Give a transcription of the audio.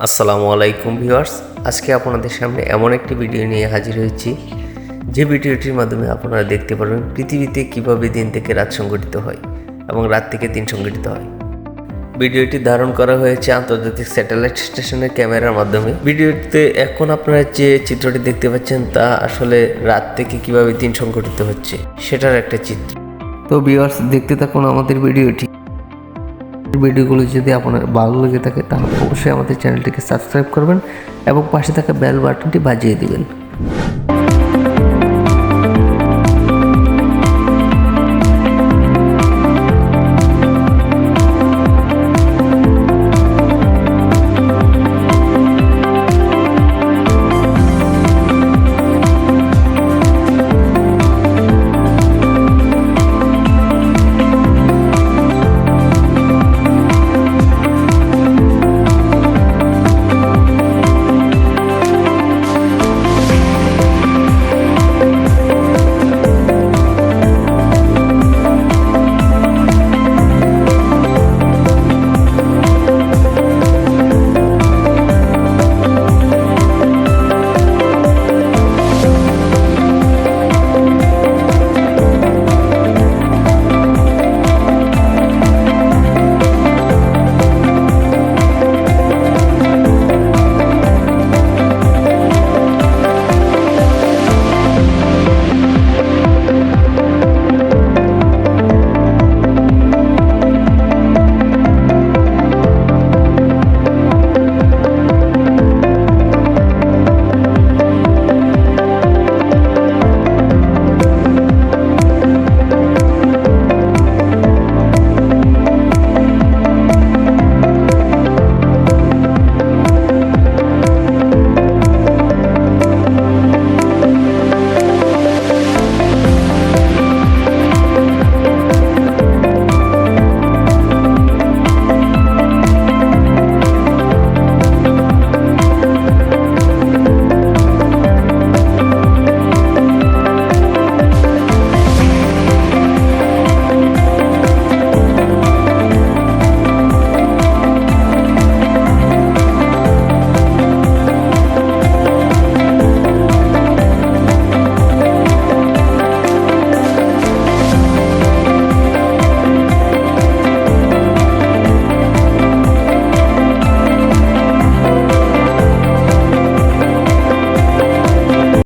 আসসালামু আলাইকুম ভিউয়ার্স, আজকে আপনাদের সামনে এমন একটি ভিডিও নিয়ে হাজির হয়েছি যে ভিডিওটির মাধ্যমে আপনারা দেখতে পারবেন পৃথিবীতে কিভাবে দিন থেকে রাত সংঘটিত হয় এবং রাত থেকে দিন সংঘটিত হয়। ভিডিওটি ধারণ করা হয়েছে আন্তর্জাতিক স্যাটেলাইট স্টেশনের ক্যামেরার মাধ্যমে। ভিডিওতে এখন আপনারা যে চিত্রটি দেখতে পাচ্ছেন তা আসলে রাত থেকে কিভাবে দিন সংঘটিত হচ্ছে সেটার একটা চিত্র। তো ভিউয়ার্স, দেখতে থাকুন আমাদের ভিডিওগুলো যদি আপনার ভালো লেগে থাকে তাহলে অবশ্যই আমাদের চ্যানেলটিকে সাবস্ক্রাইব করবেন এবং পাশে থাকা বেল বাটনটি বাজিয়ে দিবেন।